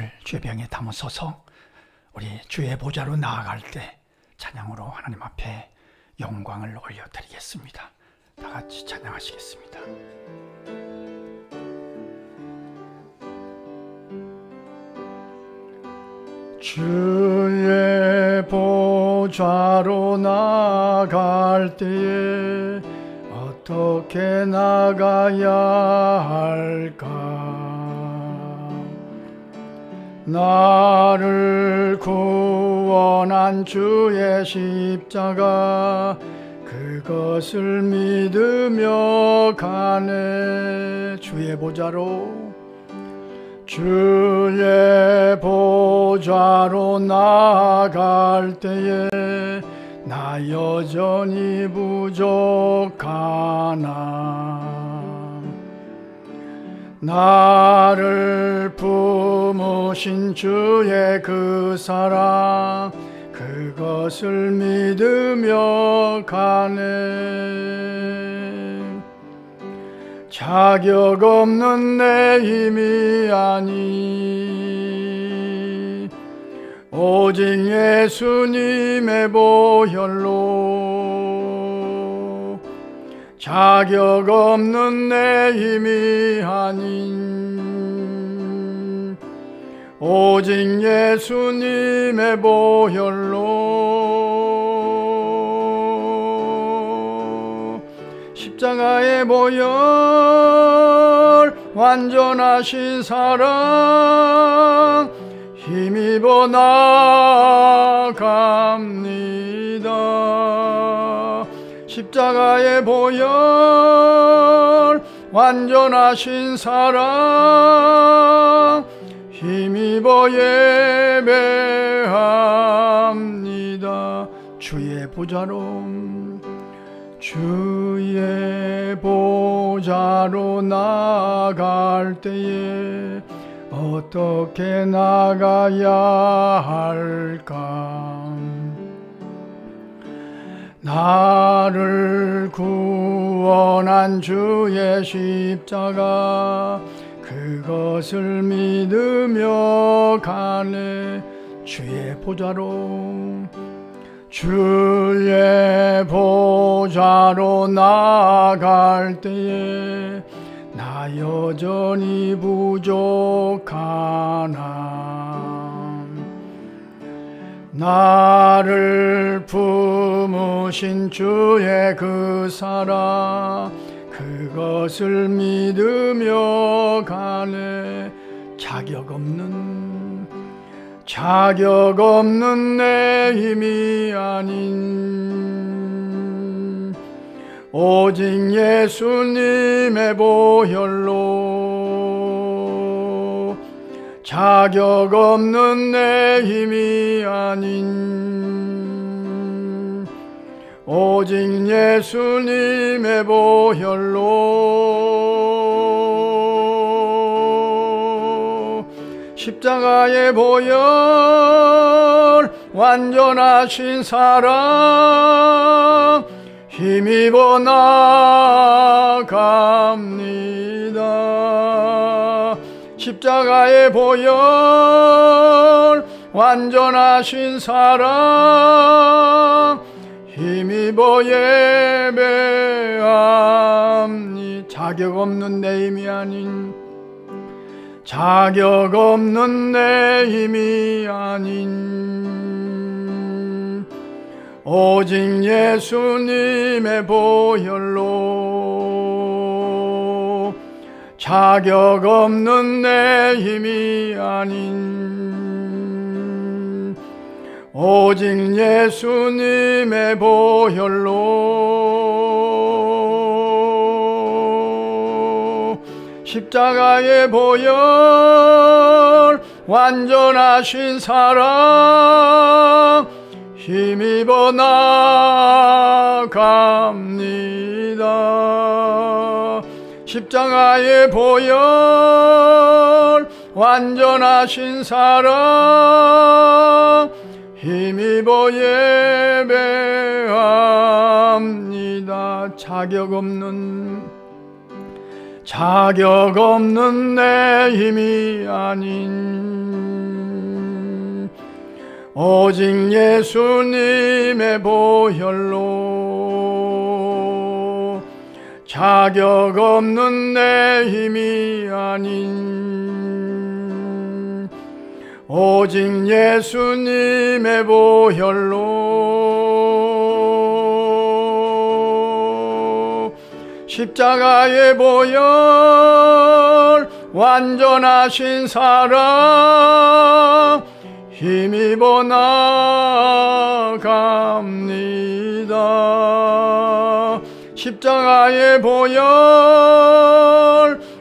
마음을 주의 병에 담으소서. 우리 주의 보좌로 나아갈 때 찬양으로 하나님 앞에 영광을 올려드리겠습니다. 다 같이 찬양하시겠습니다. 주의 보좌로 나아갈 때에 어떻게 나가야 할까? 나를 구원한 주의 십자가 그것을 믿으며 가네. 주의 보좌로 나아갈 때에 나 여전히 부족하나. 나를 품으신 주의 그 사랑 그것을 믿으며 가네. 자격 없는 내 힘이 아니 오직 예수님의 보혈로 자격 없는 내 힘이 아닌 오직 예수님의 보혈로 십자가의 보혈 완전하신 사랑 힘입어 나갑니다. 십자가의 보혈 완전하신 사랑 힘입어 예배합니다. 주의 보좌로 나아갈 때에 어떻게 나가야 할까? 나를 구원한 주의 십자가 그것을 믿으며 가네. 주의 보좌로 나아갈 때에 나 여전히 부족하나. 나를 품으신 주의 그 사랑 그것을 믿으며 가네. 자격 없는 내 힘이 아닌 오직 예수님의 보혈로 자격 없는 내 힘이 아닌 오직 예수님의 보혈로 십자가의 보혈 완전하신 사랑 힘입어 나갑니다. 십자가의 보혈 완전하신 사랑 힘입어 예배합니다. 자격 없는 내 힘이 아닌 오직 예수님의 보혈로 자격 없는 내 힘이 아닌 오직 예수님의 보혈로 십자가의 보혈 완전하신 사랑 힘입어 나갑니다. 십자가의 보혈 완전하신 사랑 힘입어 예배합니다. 자격 없는 내 힘이 아닌 오직 예수님의 보혈로 자격 없는 내 힘이 아닌 오직 예수님의 보혈로 십자가의 보혈 완전하신 사랑 힘입어 나갑니다. 십자가의 보혈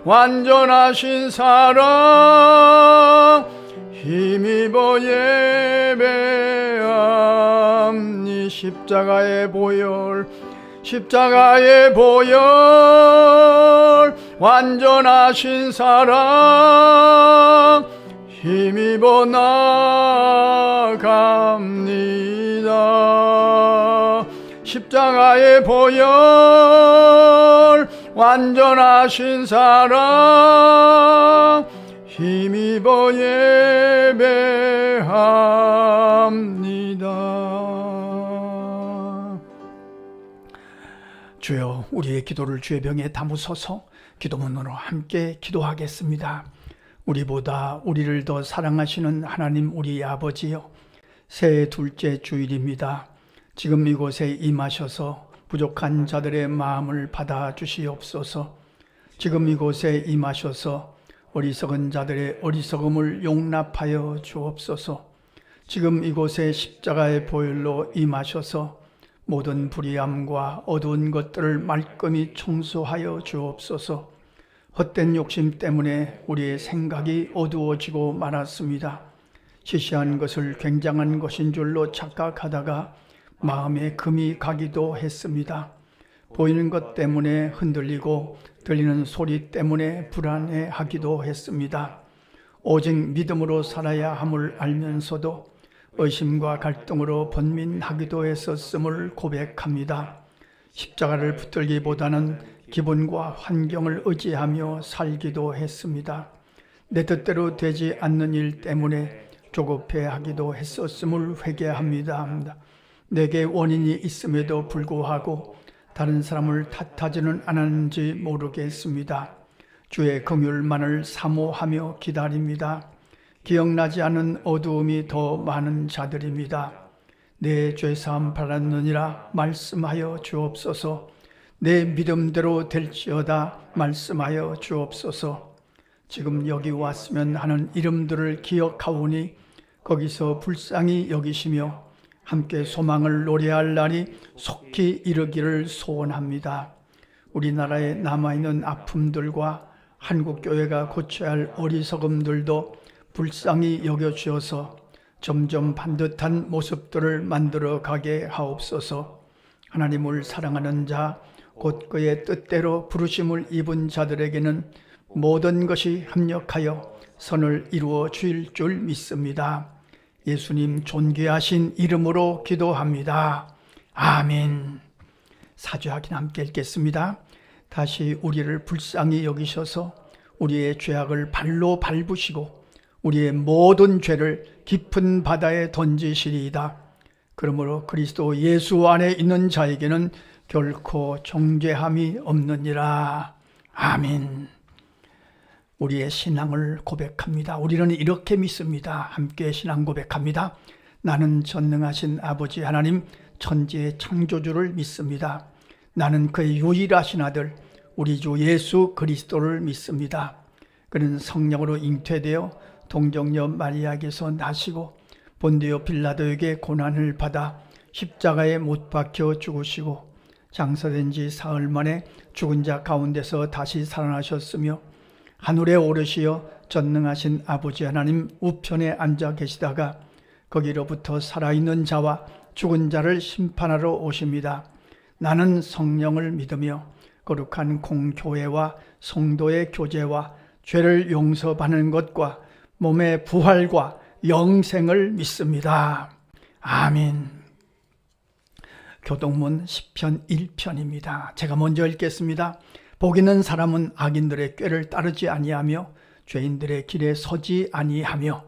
완전하신 사랑 힘입어 예배함니 십자가의 보혈 십자가의 보혈 완전하신 사랑 힘입어 나갑니다. 십자가의 보혈 완전하신 사랑 힘입어 예배합니다. 주여, 우리의 기도를 주의 병에 담으소서. 기도문으로 함께 기도하겠습니다. 우리보다 우리를 더 사랑하시는 하나님 우리 아버지여, 새해 둘째 주일입니다. 지금 이곳에 임하셔서 부족한 자들의 마음을 받아주시옵소서. 지금 이곳에 임하셔서 어리석은 자들의 어리석음을 용납하여 주옵소서. 지금 이곳에 십자가의 보혈로 임하셔서 모든 불의함과 어두운 것들을 말끔히 청소하여 주옵소서. 헛된 욕심 때문에 우리의 생각이 어두워지고 말았습니다. 시시한 것을 굉장한 것인 줄로 착각하다가 마음에 금이 가기도 했습니다. 보이는 것 때문에 흔들리고 들리는 소리 때문에 불안해하기도 했습니다. 오직 믿음으로 살아야 함을 알면서도 의심과 갈등으로 번민하기도 했었음을 고백합니다. 십자가를 붙들기보다는 기분과 환경을 의지하며 살기도 했습니다. 내 뜻대로 되지 않는 일 때문에 조급해하기도 했었음을 회개합니다. 내게 원인이 있음에도 불구하고 다른 사람을 탓하지는 않았는지 모르겠습니다. 주의 긍휼만을 사모하며 기다립니다. 기억나지 않은 어두움이 더 많은 자들입니다. 내 죄사함 받았느니라 말씀하여 주옵소서. 내 믿음대로 될지어다 말씀하여 주옵소서. 지금 여기 왔으면 하는 이름들을 기억하오니 거기서 불쌍히 여기시며 함께 소망을 노래할 날이 속히 이르기를 소원합니다. 우리나라에 남아있는 아픔들과 한국교회가 고쳐야 할 어리석음들도 불쌍히 여겨주어서 점점 반듯한 모습들을 만들어 가게 하옵소서. 하나님을 사랑하는 자, 곧 그의 뜻대로 부르심을 입은 자들에게는 모든 것이 합력하여 선을 이루어 주일 줄 믿습니다. 예수님 존귀하신 이름으로 기도합니다. 아멘. 사죄하긴 함께 읽겠습니다. 다시 우리를 불쌍히 여기셔서 우리의 죄악을 발로 밟으시고 우리의 모든 죄를 깊은 바다에 던지시리이다. 그러므로 그리스도 예수 안에 있는 자에게는 결코 정죄함이 없느니라. 아멘. 우리의 신앙을 고백합니다. 우리는 이렇게 믿습니다. 함께 신앙 고백합니다. 나는 전능하신 아버지 하나님 천지의 창조주를 믿습니다. 나는 그의 유일하신 아들 우리 주 예수 그리스도를 믿습니다. 그는 성령으로 잉태되어 동정녀 마리아에게서 나시고 본디오 빌라도에게 고난을 받아 십자가에 못 박혀 죽으시고 장사된 지 사흘 만에 죽은 자 가운데서 다시 살아나셨으며 하늘에 오르시어 전능하신 아버지 하나님 우편에 앉아 계시다가 거기로부터 살아있는 자와 죽은 자를 심판하러 오십니다. 나는 성령을 믿으며 거룩한 공교회와 성도의 교제와 죄를 용서받는 것과 몸의 부활과 영생을 믿습니다. 아멘. 교동문 10편 1편입니다. 제가 먼저 읽겠습니다. 복 있는 사람은 악인들의 꾀를 따르지 아니하며 죄인들의 길에 서지 아니하며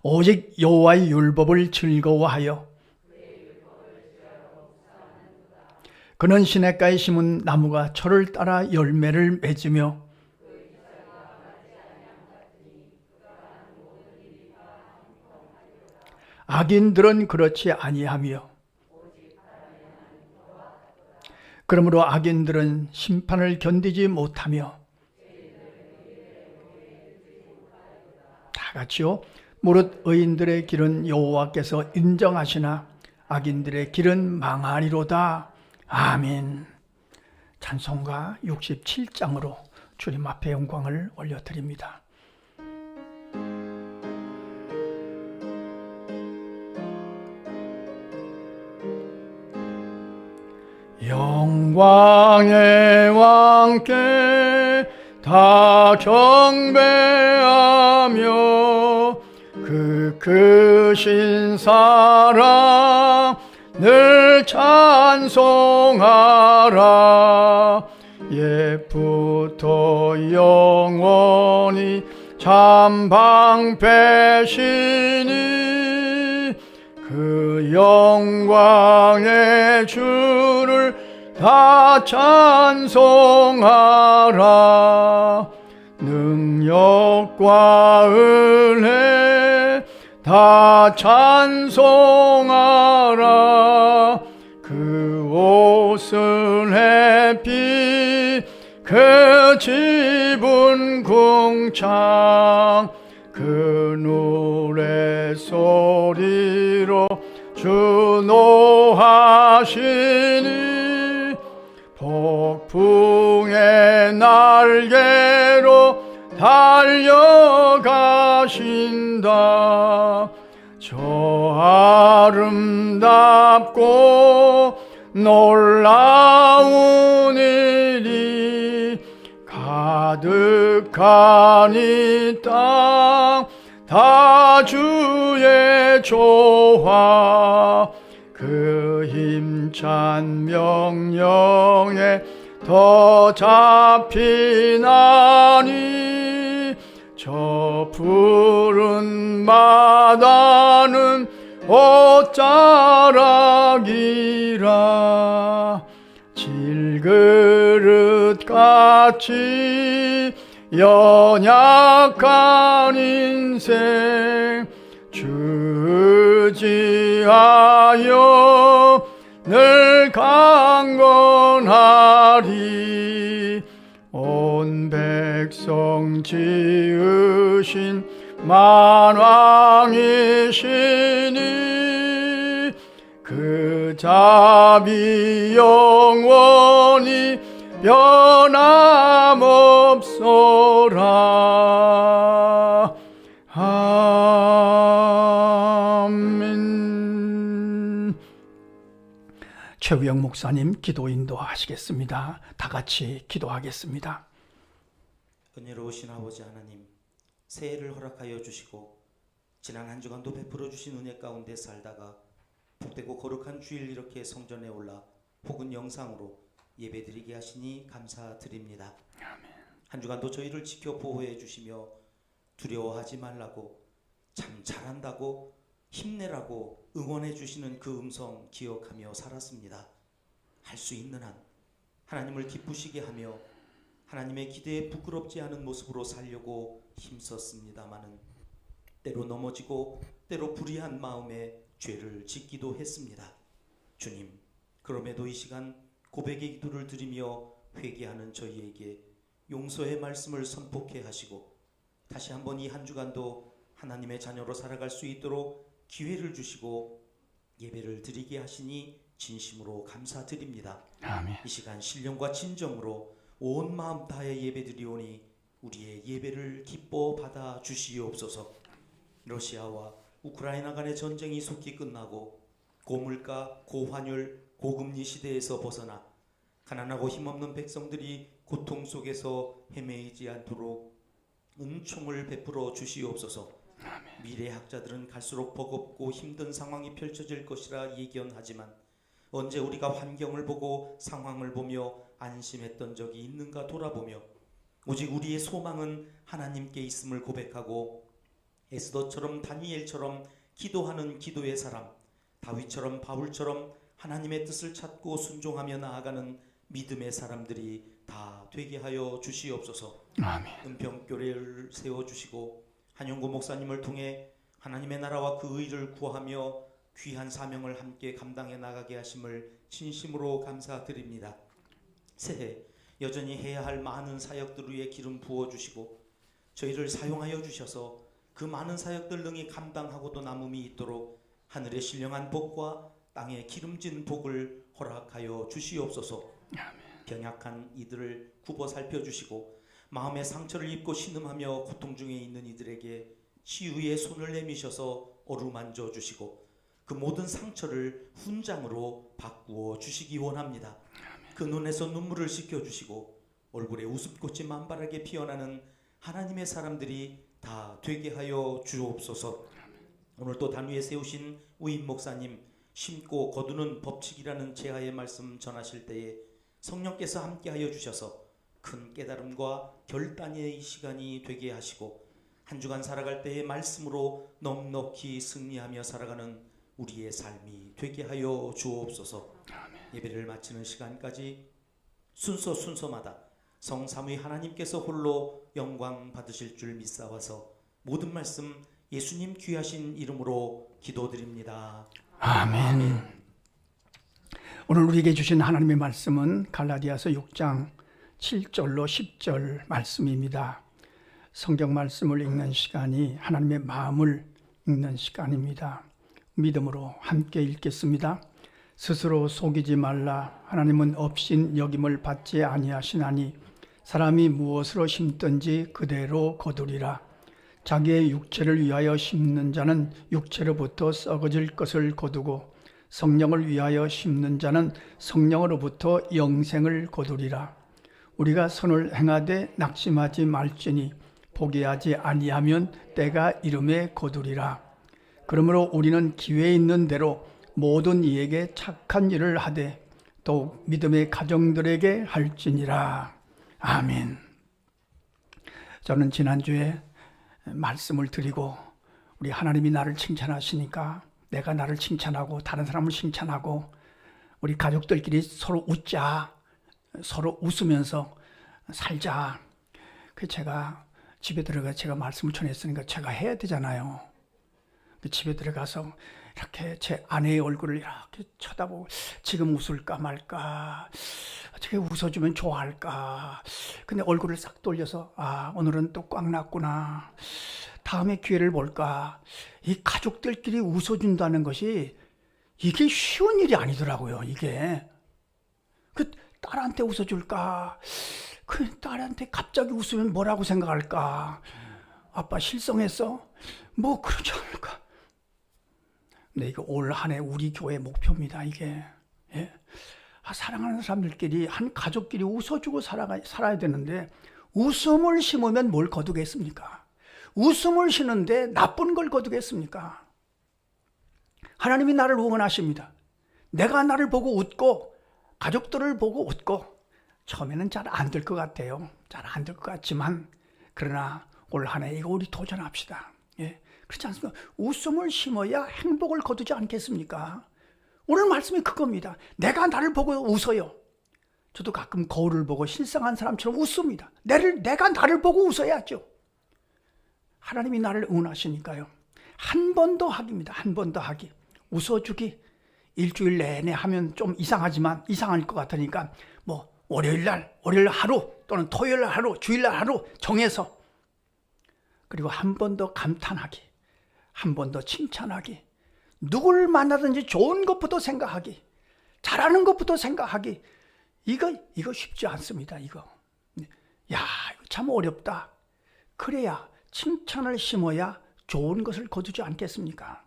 오직 여호와의 율법을 즐거워하여 그는 시냇가에 심은 나무가 철을 따라 열매를 맺으며 악인들은 그렇지 아니하며 그러므로 악인들은 심판을 견디지 못하며 다 같이요. 무릇 의인들의 길은 여호와께서 인정하시나 악인들의 길은 망하리로다. 아멘. 찬송가 67장으로 주님 앞에 영광을 올려드립니다. 영광의 왕께 다 경배하며 그 크신 사랑 늘 찬송하라. 옛부터 영원히 참 방패시니 그 영광의 주를 다 찬송하라. 능력과 은혜 다 찬송하라. 그 옷은 햇빛 그 집은 궁창 그 노래 소리로 주노하시니 폭풍의 날개로 달려가신다. 저 아름답고 놀라운 일이 가득한 이 땅 다 주의 조화 그 힘찬 명령에 더 잡히나니 저 푸른 바다는 옷자락이라. 질그릇같이 연약한 인생 주지하여 늘 강건하리. 온 백성 지으신 만왕이시니 그 자비 영원히 변함없소라. 아멘. 최우영 목사님 기도 인도하시겠습니다. 다 같이 기도하겠습니다. 은혜로우신 아버지 하나님, 새해를 허락하여 주시고 지난 한 주간도 베풀어 주신 은혜 가운데 살다가 복되고 거룩한 주일 이렇게 성전에 올라 혹은 영상으로 예배드리게 하시니 감사드립니다. 아멘. 한 주간도 저희를 지켜 보호해 주시며 두려워하지 말라고, 참 잘한다고, 힘내라고 응원해 주시는 그 음성 기억하며 살았습니다. 할 수 있는 한 하나님을 기쁘시게 하며 하나님의 기대에 부끄럽지 않은 모습으로 살려고 힘썼습니다마는 때로 넘어지고 때로 불의한 마음에 죄를 짓기도 했습니다. 주님, 그럼에도 이 시간 고백의 기도를 드리며 회개하는 저희에게 용서의 말씀을 선포케 하시고 다시 한번 이 한 주간도 하나님의 자녀로 살아갈 수 있도록 기회를 주시고 예배를 드리게 하시니 진심으로 감사드립니다. 아멘. 이 시간 신령과 진정으로 온 마음 다해 예배드리오니 우리의 예배를 기뻐 받아 주시옵소서. 러시아와 우크라이나 간의 전쟁이 속히 끝나고 고물가, 고환율, 고금리 시대에서 벗어나 가난하고 힘없는 백성들이 고통 속에서 헤매이지 않도록 은총을 베풀어 주시옵소서. 미래학자들은 갈수록 버겁고 힘든 상황이 펼쳐질 것이라 예견하지만 언제 우리가 환경을 보고 상황을 보며 안심했던 적이 있는가 돌아보며 오직 우리의 소망은 하나님께 있음을 고백하고 에스더처럼 다니엘처럼 기도하는 기도의 사람, 다윗처럼 바울처럼 하나님의 뜻을 찾고 순종하며 나아가는 믿음의 사람들이 다 되게 하여 주시옵소서. 아멘. 은평교회를 세워주시고 한영구 목사님을 통해 하나님의 나라와 그 의를 구하며 귀한 사명을 함께 감당해 나가게 하심을 진심으로 감사드립니다. 새해 여전히 해야 할 많은 사역들 위에 기름 부어주시고 저희를 사용하여 주셔서 그 많은 사역들 능히 감당하고도 남음이 있도록 하늘의 신령한 복과 땅의 기름진 복을 허락하여 주시옵소서. 병약한 이들을 굽어 살펴주시고 마음의 상처를 입고 신음하며 고통 중에 있는 이들에게 치유의 손을 내미셔서 어루만져 주시고 그 모든 상처를 훈장으로 바꾸어 주시기 원합니다. 그 눈에서 눈물을 씻겨주시고 얼굴에 웃음꽃이 만발하게 피어나는 하나님의 사람들이 다 되게 하여 주옵소서. 오늘 또 단위에 세우신 우임 목사님 심고 거두는 법칙이라는 제하의 말씀 전하실 때에 성령께서 함께하여 주셔서 큰 깨달음과 결단의 시간이 되게 하시고 한 주간 살아갈 때의 말씀으로 넉넉히 승리하며 살아가는 우리의 삶이 되게 하여 주옵소서. 예배를 마치는 시간까지 순서마다 성삼위 하나님께서 홀로 영광 받으실 줄 믿사와서 모든 말씀 예수님 귀하신 이름으로 기도드립니다. 아멘. 오늘 우리에게 주신 하나님의 말씀은 갈라디아서 6장 7절로 10절 말씀입니다. 성경 말씀을 읽는 시간이 하나님의 마음을 읽는 시간입니다. 믿음으로 함께 읽겠습니다. 스스로 속이지 말라. 하나님은 업신 여김을 받지 아니하시나니 사람이 무엇으로 심든지 그대로 거두리라. 자기의 육체를 위하여 심는 자는 육체로부터 썩어질 것을 거두고 성령을 위하여 심는 자는 성령으로부터 영생을 거두리라. 우리가 선을 행하되 낙심하지 말지니 포기하지 아니하면 때가 이름에 거두리라. 그러므로 우리는 기회 있는 대로 모든 이에게 착한 일을 하되 더욱 믿음의 가정들에게 할지니라. 아멘. 저는 지난주에 말씀을 드리고 우리 하나님이 나를 칭찬하시니까 내가 나를 칭찬하고 다른 사람을 칭찬하고 우리 가족들끼리 서로 웃자, 서로 웃으면서 살자. 그 제가 집에 들어가 제가 말씀을 전했으니까 제가 해야 되잖아요. 집에 들어가서 이렇게 제 아내의 얼굴을 이렇게 쳐다보고 지금 웃을까 말까, 어떻게 웃어주면 좋아할까. 근데 얼굴을 싹 돌려서 오늘은 또 꽉 났구나, 다음에 기회를 볼까. 이 가족들끼리 웃어준다는 것이 이게 쉬운 일이 아니더라고요. 이게 그 딸한테 웃어줄까, 그 딸한테 갑자기 웃으면 뭐라고 생각할까, 아빠 실성했어? 뭐 그러지 않을까. 근데 이거 올 한 해 우리 교회 목표입니다. 이게 사랑하는 사람들끼리 한 가족끼리 웃어주고 살아야 되는데 웃음을 심으면 뭘 거두겠습니까? 웃음을 심는데 나쁜 걸 거두겠습니까? 하나님이 나를 응원하십니다. 내가 나를 보고 웃고 가족들을 보고 웃고 처음에는 잘 안 될 것 같아요. 잘 안 될 것 같지만 그러나 올 한 해 이거 우리 도전합시다. 그렇지 않습니까? 웃음을 심어야 행복을 거두지 않겠습니까? 오늘 말씀이 그겁니다. 내가 나를 보고 웃어요. 저도 가끔 거울을 보고 실상한 사람처럼 웃습니다. 내가 나를 보고 웃어야죠. 하나님이 나를 응원하시니까요. 한 번 더 하기입니다. 한 번 더 하기. 웃어주기. 일주일 내내 하면 좀 이상할 것 같으니까 뭐 월요일 하루 또는 토요일 하루, 주일 하루 정해서, 그리고 한 번 더 감탄하기, 한 번 더 칭찬하기, 누구를 만나든지 좋은 것부터 생각하기, 잘하는 것부터 생각하기. 이거 쉽지 않습니다. 이거 참 어렵다. 그래야 칭찬을 심어야 좋은 것을 거두지 않겠습니까?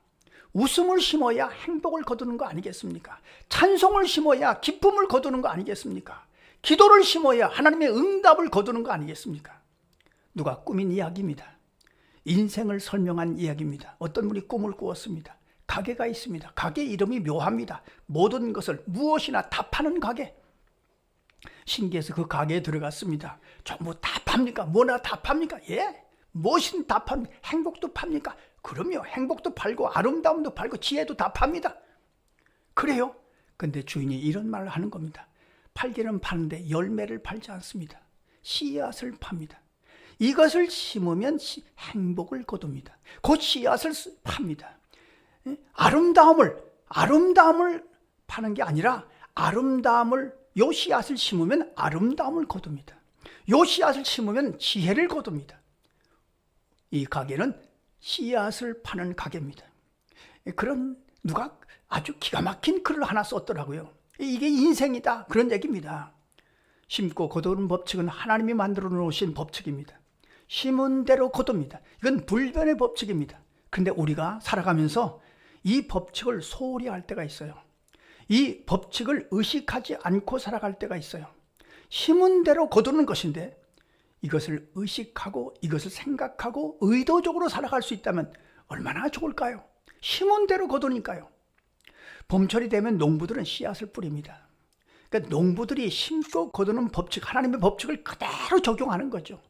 웃음을 심어야 행복을 거두는 거 아니겠습니까? 찬송을 심어야 기쁨을 거두는 거 아니겠습니까? 기도를 심어야 하나님의 응답을 거두는 거 아니겠습니까? 누가 꾸민 이야기입니다. 인생을 설명한 이야기입니다. 어떤 분이 꿈을 꾸었습니다. 가게가 있습니다. 가게 이름이 묘합니다. 모든 것을 무엇이나 다 파는 가게. 신기해서 그 가게에 들어갔습니다. 전부 다 팝니까? 뭐나 다 팝니까? 무엇이든 다 팝니다. 행복도 팝니까? 그럼요. 행복도 팔고 아름다움도 팔고 지혜도 다 팝니다. 그래요. 근데 주인이 이런 말을 하는 겁니다. 팔기는 파는데 열매를 팔지 않습니다. 씨앗을 팝니다. 이것을 심으면 행복을 거둡니다. 곧 씨앗을 팝니다. 아름다움을 파는 게 아니라 요 씨앗을 심으면 아름다움을 거둡니다. 요 씨앗을 심으면 지혜를 거둡니다. 이 가게는 씨앗을 파는 가게입니다. 그런 누가 아주 기가 막힌 글을 하나 썼더라고요. 이게 인생이다 그런 얘기입니다. 심고 거두는 법칙은 하나님이 만들어 놓으신 법칙입니다. 심은 대로 거둡니다. 이건 불변의 법칙입니다. 근데 우리가 살아가면서 이 법칙을 소홀히 할 때가 있어요. 이 법칙을 의식하지 않고 살아갈 때가 있어요. 심은 대로 거두는 것인데 이것을 의식하고 이것을 생각하고 의도적으로 살아갈 수 있다면 얼마나 좋을까요? 심은 대로 거두니까요. 봄철이 되면 농부들은 씨앗을 뿌립니다. 그러니까 농부들이 심고 거두는 법칙, 하나님의 법칙을 그대로 적용하는 거죠.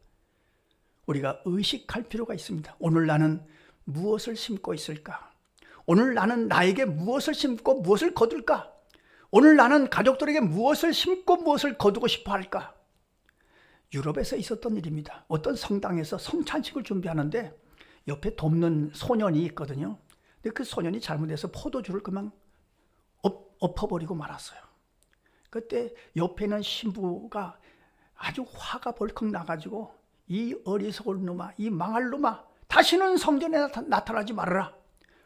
우리가 의식할 필요가 있습니다. 오늘 나는 무엇을 심고 있을까? 오늘 나는 나에게 무엇을 심고 무엇을 거둘까? 오늘 나는 가족들에게 무엇을 심고 무엇을 거두고 싶어 할까? 유럽에서 있었던 일입니다. 어떤 성당에서 성찬식을 준비하는데 옆에 돕는 소년이 있거든요. 근데 그 소년이 잘못해서 포도주를 그만 엎어버리고 말았어요. 그때 옆에 있는 신부가 아주 화가 벌컥 나가지고 이 어리석을 놈아, 이 망할 놈아, 다시는 성전에 나타나지 말아라.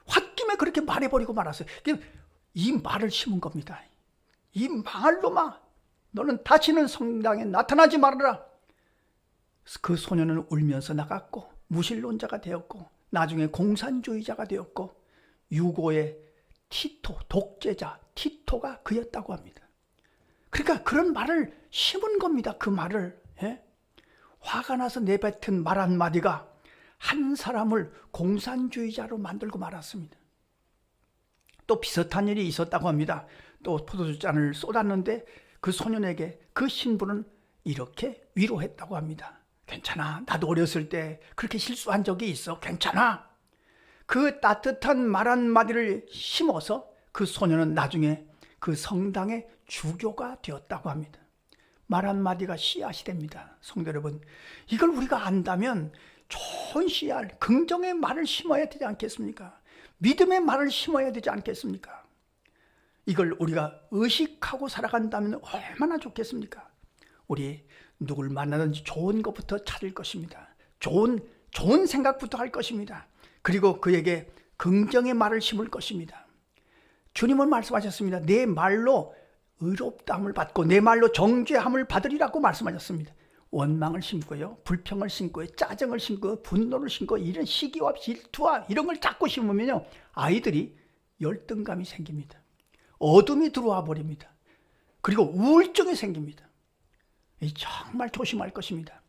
홧김에 그렇게 말해버리고 말았어요. 이 말을 심은 겁니다. 이 망할 놈아, 너는 다시는 성당에 나타나지 말아라. 그 소년은 울면서 나갔고 무신론자가 되었고 나중에 공산주의자가 되었고 유고의 티토, 독재자 티토가 그였다고 합니다. 그러니까 그런 말을 심은 겁니다. 그 말을. 화가 나서 내뱉은 말 한마디가 한 사람을 공산주의자로 만들고 말았습니다. 또 비슷한 일이 있었다고 합니다. 또 포도주잔을 쏟았는데 그 소년에게 그 신부는 이렇게 위로했다고 합니다. 괜찮아. 나도 어렸을 때 그렇게 실수한 적이 있어. 괜찮아. 그 따뜻한 말 한마디를 심어서 그 소년은 나중에 그 성당의 주교가 되었다고 합니다. 말 한마디가 씨앗이 됩니다. 성도 여러분, 이걸 우리가 안다면 좋은 씨앗, 긍정의 말을 심어야 되지 않겠습니까? 믿음의 말을 심어야 되지 않겠습니까? 이걸 우리가 의식하고 살아간다면 얼마나 좋겠습니까? 우리 누굴 만나든지 좋은 것부터 찾을 것입니다. 좋은 생각부터 할 것입니다. 그리고 그에게 긍정의 말을 심을 것입니다. 주님은 말씀하셨습니다. 내 말로 의롭다함을 받고 내 말로 정죄함을 받으리라고 말씀하셨습니다. 원망을 심고요, 불평을 심고요, 짜증을 심고 분노를 심고 이런 시기와 질투와 이런 걸 자꾸 심으면요, 아이들이 열등감이 생깁니다. 어둠이 들어와 버립니다. 그리고 우울증이 생깁니다. 정말 조심할 것입니다.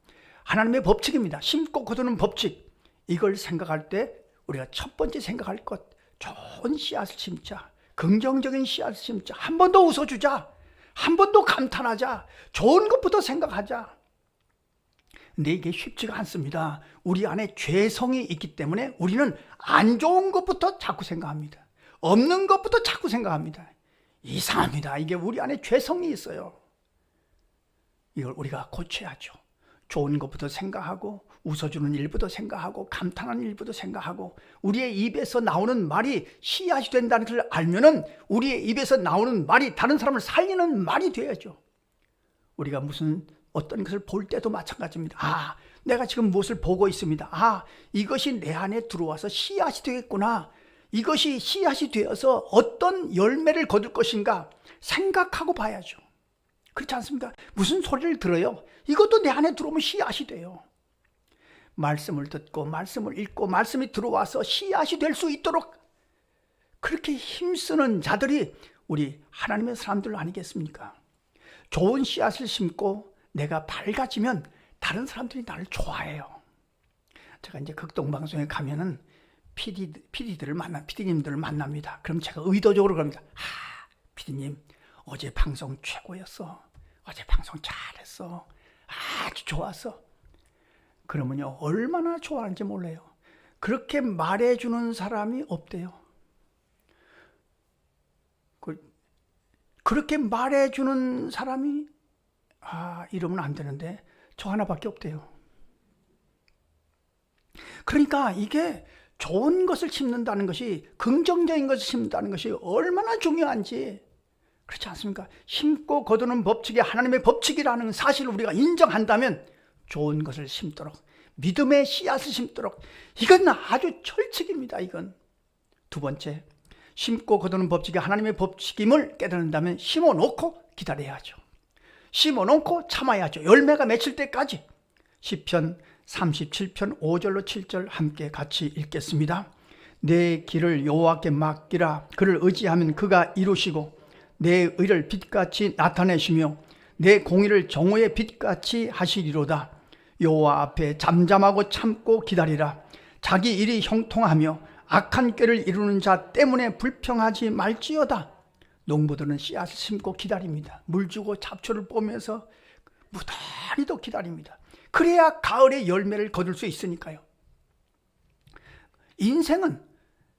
하나님의 법칙입니다. 심고 거두는 법칙. 이걸 생각할 때 우리가 첫 번째 생각할 것, 좋은 씨앗을 심자. 긍정적인 씨앗을 심자. 한 번 더 웃어주자. 한 번 더 감탄하자. 좋은 것부터 생각하자. 근데 이게 쉽지가 않습니다. 우리 안에 죄성이 있기 때문에 우리는 안 좋은 것부터 자꾸 생각합니다. 없는 것부터 자꾸 생각합니다. 이상합니다. 이게 우리 안에 죄성이 있어요. 이걸 우리가 고쳐야죠. 좋은 것부터 생각하고 웃어주는 일부터 생각하고 감탄하는 일부터 생각하고 우리의 입에서 나오는 말이 씨앗이 된다는 것을 알면은 우리의 입에서 나오는 말이 다른 사람을 살리는 말이 돼야죠. 우리가 어떤 것을 볼 때도 마찬가지입니다. 내가 지금 무엇을 보고 있습니다. 이것이 내 안에 들어와서 씨앗이 되겠구나. 이것이 씨앗이 되어서 어떤 열매를 거둘 것인가 생각하고 봐야죠. 그렇지 않습니까? 무슨 소리를 들어요? 이것도 내 안에 들어오면 씨앗이 돼요. 말씀을 듣고 말씀을 읽고 말씀이 들어와서 씨앗이 될 수 있도록 그렇게 힘쓰는 자들이 우리 하나님의 사람들 아니겠습니까? 좋은 씨앗을 심고 내가 밝아지면 다른 사람들이 나를 좋아해요. 제가 이제 극동방송에 가면은 PD님들을 만납니다. 그럼 제가 의도적으로 그럽니다. PD님, 어제 방송 최고였어. 어제 방송 잘했어. 아주 좋았어. 그러면요 얼마나 좋아하는지 몰라요. 그렇게 말해주는 사람이 없대요. 그렇게 말해주는 사람이 이러면 안 되는데 저 하나밖에 없대요. 그러니까 이게 좋은 것을 심는다는 것이, 긍정적인 것을 심는다는 것이 얼마나 중요한지, 그렇지 않습니까? 심고 거두는 법칙이 하나님의 법칙이라는 사실을 우리가 인정한다면 좋은 것을 심도록, 믿음의 씨앗을 심도록, 이건 아주 철칙입니다. 이건. 두 번째, 심고 거두는 법칙이 하나님의 법칙임을 깨닫는다면 심어놓고 기다려야죠. 심어놓고 참아야죠. 열매가 맺힐 때까지. 시편 37편 5절로 7절 함께 같이 읽겠습니다. 내 길을 여호와께 맡기라. 그를 의지하면 그가 이루시고 내 의를 빛같이 나타내시며 내 공의를 정오의 빛같이 하시리로다. 여호와 앞에 잠잠하고 참고 기다리라. 자기 일이 형통하며 악한 꾀를 이루는 자 때문에 불평하지 말지어다. 농부들은 씨앗을 심고 기다립니다. 물 주고 잡초를 뽑으면서 무단히도 기다립니다. 그래야 가을에 열매를 거둘 수 있으니까요. 인생은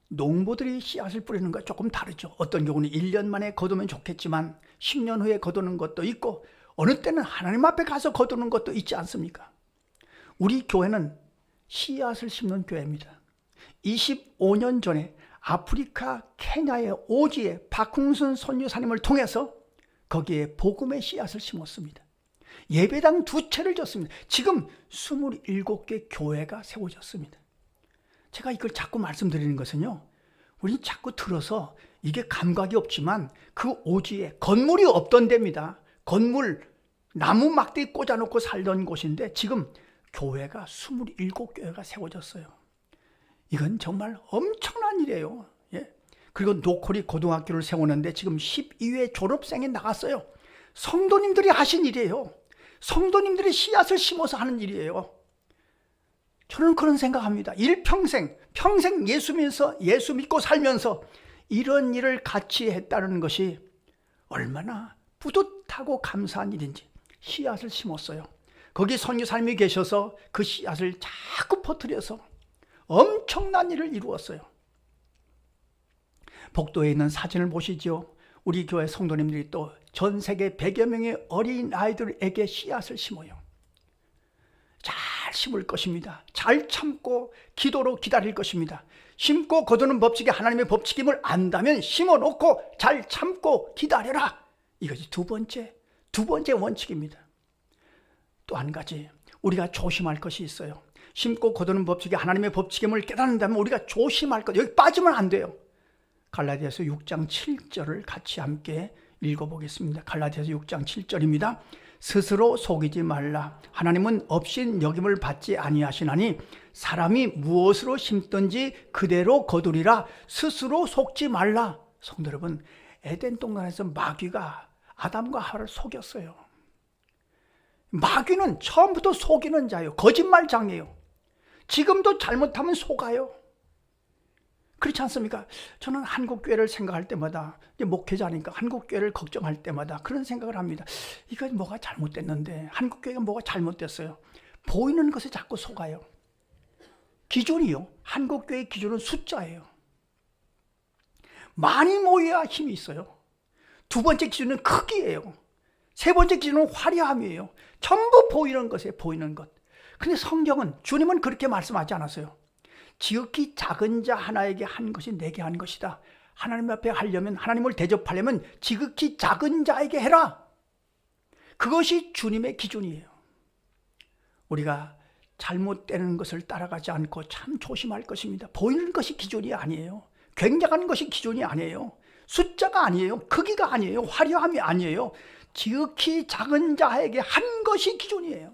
농부들이 씨앗을 뿌리는 것 조금 다르죠. 어떤 경우는 1년 만에 거두면 좋겠지만 10년 후에 거두는 것도 있고, 어느 때는 하나님 앞에 가서 거두는 것도 있지 않습니까? 우리 교회는 씨앗을 심는 교회입니다. 25년 전에 아프리카 케냐의 오지에 박흥순 선교사님을 통해서 거기에 복음의 씨앗을 심었습니다. 예배당 2채를 졌습니다. 지금 27개 교회가 세워졌습니다. 제가 이걸 자꾸 말씀드리는 것은요, 우리 자꾸 들어서 이게 감각이 없지만 그 오지에 건물이 없던 데입니다. 건물, 나무 막대기 꽂아놓고 살던 곳인데 지금 교회가 27교회가 세워졌어요. 이건 정말 엄청난 일이에요. 예. 그리고 노코리 고등학교를 세우는데 지금 12회 졸업생이 나갔어요. 성도님들이 하신 일이에요. 성도님들이 씨앗을 심어서 하는 일이에요. 저는 그런 생각합니다. 일평생, 평생 예수 믿고 살면서 이런 일을 같이 했다는 것이 얼마나 뿌듯하고 감사한 일인지. 씨앗을 심었어요. 거기 선교사님이 계셔서 그 씨앗을 자꾸 퍼뜨려서 엄청난 일을 이루었어요. 복도에 있는 사진을 보시죠. 우리 교회 성도님들이 또 전 세계 100여 명의 어린 아이들에게 씨앗을 심어요. 잘 심을 것입니다. 잘 참고 기도로 기다릴 것입니다. 심고 거두는 법칙이 하나님의 법칙임을 안다면 심어놓고 잘 참고 기다려라. 이것이 두 번째 원칙입니다. 또 한 가지 우리가 조심할 것이 있어요. 심고 거두는 법칙이 하나님의 법칙임을 깨닫는다면 우리가 조심할 것, 여기 빠지면 안 돼요. 갈라디아서 6장 7절을 같이 함께 읽어보겠습니다. 갈라디아서 6장 7절입니다. 스스로 속이지 말라. 하나님은 없인 여김을 받지 아니하시나니 사람이 무엇으로 심든지 그대로 거두리라. 스스로 속지 말라. 성도 여러분, 에덴 동산에서 마귀가 아담과 하와를 속였어요. 마귀는 처음부터 속이는 자예요. 거짓말장이에요. 지금도 잘못하면 속아요. 그렇지 않습니까? 저는 한국교회를 생각할 때마다, 목회자니까 한국교회를 걱정할 때마다 그런 생각을 합니다. 이거 뭐가 잘못됐는데, 한국교회가 뭐가 잘못됐어요. 보이는 것에 자꾸 속아요. 기준이요. 한국교회의 기준은 숫자예요. 많이 모여야 힘이 있어요. 두 번째 기준은 크기예요. 세 번째 기준은 화려함이에요. 전부 보이는 것에 보이는 것. 근데 성경은, 주님은 그렇게 말씀하지 않았어요. 지극히 작은 자 하나에게 한 것이 내게 한 것이다. 하나님 앞에 하려면, 하나님을 대접하려면 지극히 작은 자에게 해라. 그것이 주님의 기준이에요. 우리가 잘못되는 것을 따라가지 않고 참 조심할 것입니다. 보이는 것이 기준이 아니에요. 굉장한 것이 기준이 아니에요. 숫자가 아니에요. 크기가 아니에요. 화려함이 아니에요. 지극히 작은 자에게 한 것이 기준이에요.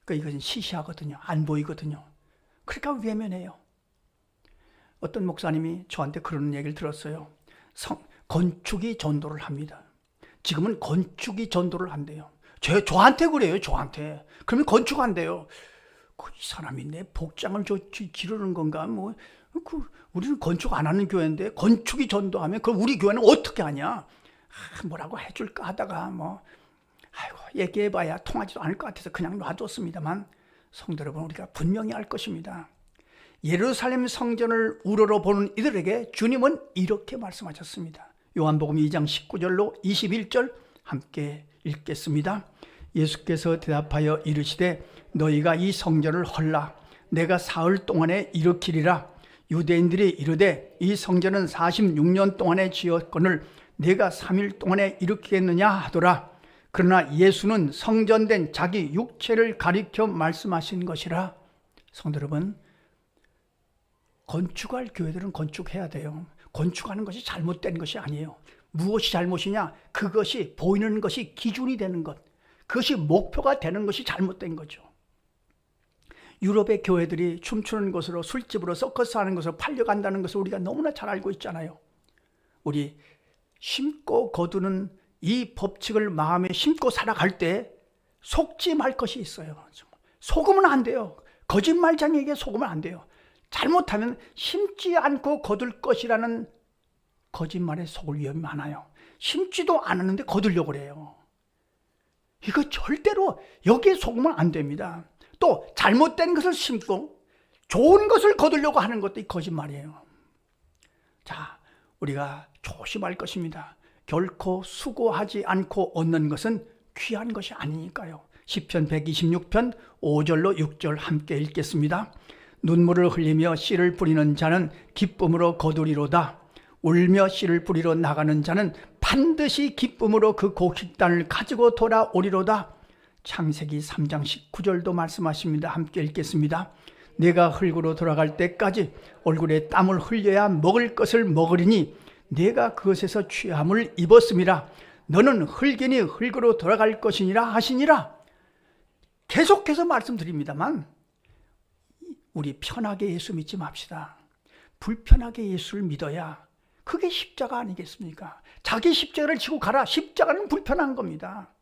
그러니까 이것은 시시하거든요. 안 보이거든요. 그러니까 외면해요. 어떤 목사님이 저한테 그런 얘기를 들었어요. 건축이 전도를 합니다. 지금은 건축이 전도를 한대요. 저한테 그래요. 저한테. 그러면 건축 안 돼요. 이 사람이 내 복장을 기르는 건가? 우리는 건축 안 하는 교회인데 건축이 전도하면 그럼 우리 교회는 어떻게 하냐? 뭐라고 해줄까 하다가 얘기해봐야 통하지도 않을 것 같아서 그냥 놔뒀습니다만, 성도 여러분, 우리가 분명히 알 것입니다. 예루살렘 성전을 우러러 보는 이들에게 주님은 이렇게 말씀하셨습니다. 요한복음 2장 19절로 21절 함께 읽겠습니다. 예수께서 대답하여 이르시되 너희가 이 성전을 헐라 내가 사흘 동안에 일으키리라. 유대인들이 이르되 이 성전은 46년 동안에 지었거늘 내가 3일 동안에 일으키겠느냐 하더라. 그러나 예수는 성전된 자기 육체를 가리켜 말씀하신 것이라. 성도 여러분, 건축할 교회들은 건축해야 돼요. 건축하는 것이 잘못된 것이 아니에요. 무엇이 잘못이냐? 그것이 보이는 것이 기준이 되는 것, 그것이 목표가 되는 것이 잘못된 거죠. 유럽의 교회들이 춤추는 곳으로, 술집으로, 서커스 하는 것으로 팔려간다는 것을 우리가 너무나 잘 알고 있잖아요. 우리 심고 거두는 이 법칙을 마음에 심고 살아갈 때 속지 말 것이 있어요. 속으면 안 돼요. 거짓말쟁이에게 속으면 안 돼요. 잘못하면 심지 않고 거둘 것이라는 거짓말에 속을 위험이 많아요. 심지도 않았는데 거두려고 그래요. 이거 절대로 여기에 속으면 안 됩니다. 또 잘못된 것을 심고 좋은 것을 거두려고 하는 것도 거짓말이에요. 자, 우리가 조심할 것입니다. 결코 수고하지 않고 얻는 것은 귀한 것이 아니니까요. 시편 126편 5절로 6절 함께 읽겠습니다. 눈물을 흘리며 씨를 뿌리는 자는 기쁨으로 거두리로다. 울며 씨를 뿌리러 나가는 자는 반드시 기쁨으로 그 곡식단을 가지고 돌아오리로다. 창세기 3장 19절도 말씀하십니다. 함께 읽겠습니다. 내가 흙으로 돌아갈 때까지 얼굴에 땀을 흘려야 먹을 것을 먹으리니 내가 그것에서 취함을 입었음이라. 너는 흙이니 흙으로 돌아갈 것이니라 하시니라. 계속해서 말씀드립니다만 우리 편하게 예수 믿지 맙시다. 불편하게 예수를 믿어야 그게 십자가 아니겠습니까? 자기 십자가를 지고 가라. 십자가는 불편한 겁니다.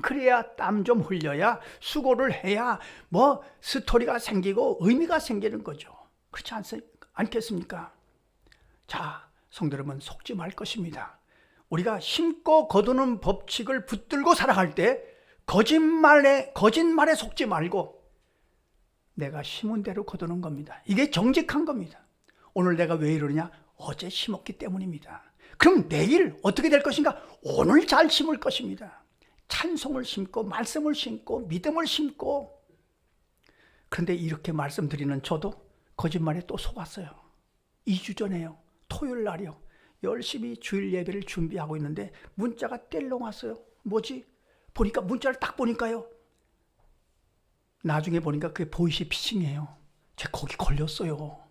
그래야 땀 좀 흘려야, 수고를 해야 뭐 스토리가 생기고 의미가 생기는 거죠. 그렇지 않겠습니까? 자, 성도 여러분, 속지 말 것입니다. 우리가 심고 거두는 법칙을 붙들고 살아갈 때 거짓말에 속지 말고 내가 심은 대로 거두는 겁니다. 이게 정직한 겁니다. 오늘 내가 왜 이러냐? 어제 심었기 때문입니다. 그럼 내일 어떻게 될 것인가? 오늘 잘 심을 것입니다. 찬송을 심고 말씀을 심고 믿음을 심고. 그런데 이렇게 말씀드리는 저도 거짓말에 또 속았어요. 2주 전에요. 토요일 날이요. 열심히 주일 예배를 준비하고 있는데 문자가 뗄렁 왔어요. 뭐지? 보니까 문자를 딱 보니까요. 나중에 보니까 그게 보이시피싱이에요. 제가 거기 걸렸어요.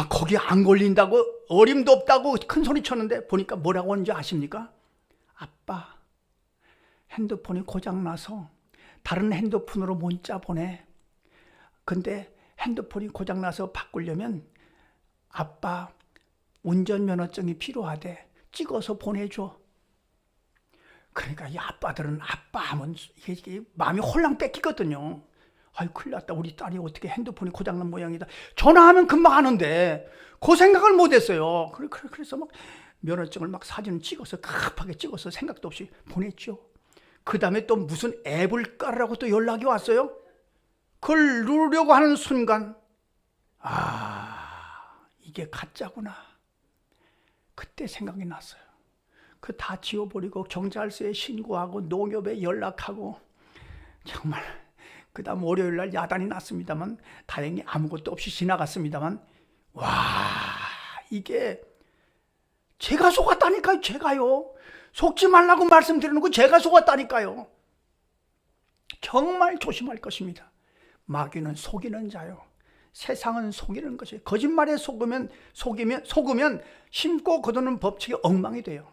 거기 안 걸린다고 어림도 없다고 큰 소리 쳤는데 보니까 뭐라고 하는지 아십니까? 아빠, 핸드폰이 고장나서 다른 핸드폰으로 문자 보내. 근데 핸드폰이 고장나서 바꾸려면 아빠 운전면허증이 필요하대. 찍어서 보내줘. 그러니까 이 아빠들은 아빠 하면 이게 마음이 홀랑 뺏기거든요. 아이, 큰일 났다. 우리 딸이 어떻게 핸드폰이 고장난 모양이다. 전화하면 금방 하는데 그 생각을 못했어요. 그래서 막 면허증을 막 사진을 찍어서 급하게 찍어서 생각도 없이 보냈죠. 그 다음에 또 무슨 앱을 깔으라고 또 연락이 왔어요. 그걸 누르려고 하는 순간 이게 가짜구나. 그때 생각이 났어요. 그 다 지워버리고 경찰서에 신고하고 농협에 연락하고 정말 그 다음 월요일 날 야단이 났습니다만 다행히 아무것도 없이 지나갔습니다만 이게 제가 속았다니까요. 제가요. 속지 말라고 말씀드리는 거 제가 속았다니까요. 정말 조심할 것입니다. 마귀는 속이는 자요. 세상은 속이는 것이에요. 거짓말에 속으면 심고 거두는 법칙이 엉망이 돼요.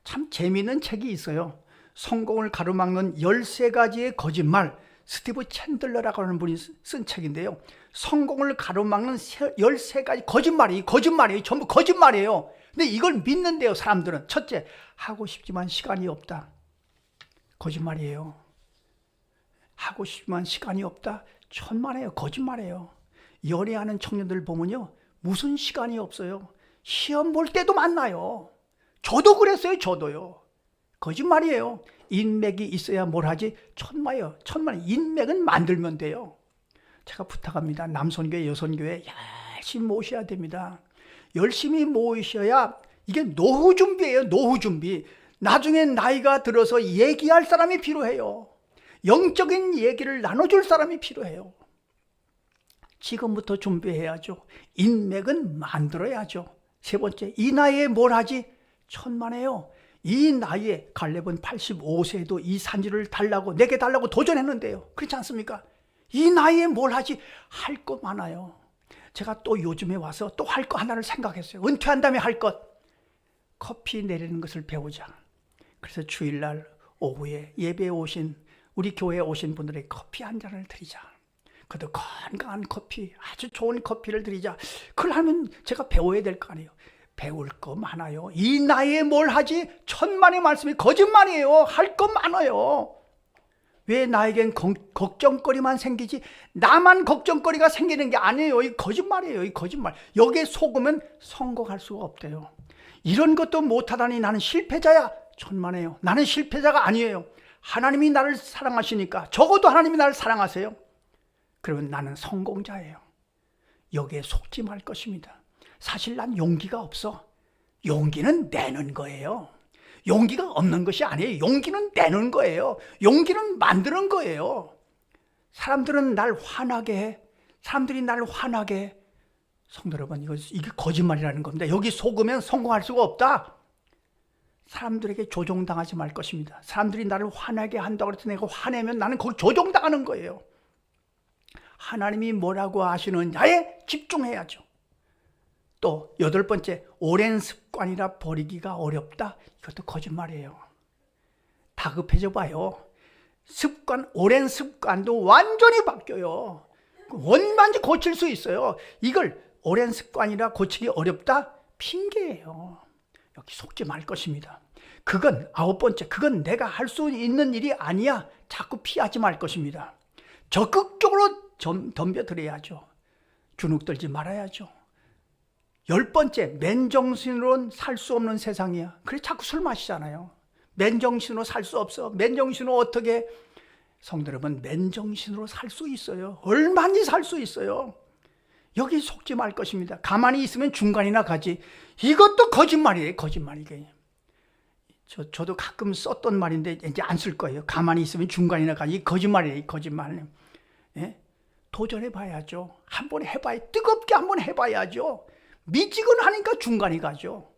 참 재미있는 책이 있어요. 성공을 가로막는 13가지의 거짓말, 스티브 챈들러라고 하는 분이 쓴 책인데요. 성공을 가로막는 13가지 거짓말이에요. 전부 거짓말이에요. 근데 이걸 믿는데요, 사람들은. 첫째, 하고 싶지만 시간이 없다. 거짓말이에요. 하고 싶지만 시간이 없다. 천만에요. 거짓말이에요. 연애하는 청년들 보면요, 무슨 시간이 없어요. 시험 볼 때도 만나요. 저도 그랬어요. 저도요. 거짓말이에요. 인맥이 있어야 뭘 하지? 천마요. 천만. 인맥은 만들면 돼요. 제가 부탁합니다. 남선교회, 여선교회 열심히 모셔야 됩니다. 열심히 모셔야 이게 노후 준비예요. 노후 준비. 나중에 나이가 들어서 얘기할 사람이 필요해요. 영적인 얘기를 나눠줄 사람이 필요해요. 지금부터 준비해야죠. 인맥은 만들어야죠. 세 번째, 이 나이에 뭘 하지? 천만에요. 이 나이에 갈렙은 85세에도 이 산지를 달라고 내게 달라고 도전했는데요. 그렇지 않습니까? 이 나이에 뭘 하지? 할 거 많아요. 제가 또 요즘에 와서 또 할 거 하나를 생각했어요. 은퇴한 다음에 할 것. 커피 내리는 것을 배우자. 그래서 주일날 오후에 예배에 오신 우리 교회에 오신 분들에게 커피 한 잔을 드리자. 그래도 건강한 커피, 아주 좋은 커피를 드리자. 그걸 하면 제가 배워야 될 거 아니에요. 배울 거 많아요. 이 나이에 뭘 하지? 천만의 말씀이 거짓말이에요. 할 거 많아요. 왜 나에겐 걱정거리만 생기지? 나만 걱정거리가 생기는 게 아니에요. 이 거짓말이에요. 이 거짓말. 여기에 속으면 성공할 수가 없대요. 이런 것도 못하다니 나는 실패자야. 천만에요. 나는 실패자가 아니에요. 하나님이 나를 사랑하시니까 적어도 하나님이 나를 사랑하세요. 그러면 나는 성공자예요. 여기에 속지 말 것입니다. 사실 난 용기가 없어. 용기는 내는 거예요. 용기가 없는 것이 아니에요. 용기는 내는 거예요. 용기는 만드는 거예요. 사람들은 날 화나게 해. 사람들이 날 화나게 해. 성도 여러분, 이게 거짓말이라는 겁니다. 여기 속으면 성공할 수가 없다. 사람들에게 조종당하지 말 것입니다. 사람들이 나를 화나게 한다고 해서 내가 화내면 나는 거기 조종당하는 거예요. 하나님이 뭐라고 하시느냐에 집중해야죠. 또 8번째, 오랜 습관이라 버리기가 어렵다. 이것도 거짓말이에요. 다급해져 봐요. 오랜 습관도 완전히 바뀌어요. 완전히 고칠 수 있어요. 이걸 오랜 습관이라 고치기 어렵다? 핑계예요. 여기 속지 말 것입니다. 그건 9번째, 그건 내가 할 수 있는 일이 아니야. 자꾸 피하지 말 것입니다. 적극적으로 덤벼들어야죠. 주눅들지 말아야죠. 10번째, 맨정신으로는 살 수 없는 세상이야. 그래 자꾸 술 마시잖아요. 맨정신으로 살 수 없어. 맨정신으로 어떻게? 성도 여러분, 맨정신으로 살 수 있어요. 얼마든지 살 수 있어요. 여기 속지 말 것입니다. 가만히 있으면 중간이나 가지. 이것도 거짓말이에요. 거짓말이에요. 저도 가끔 썼던 말인데 이제 안 쓸 거예요. 가만히 있으면 중간이나 가지. 이 거짓말이에요. 거짓말. 예? 도전해 봐야죠. 한번 해봐야, 뜨겁게 한번 해봐야죠. 미지근하니까 중간이 가죠.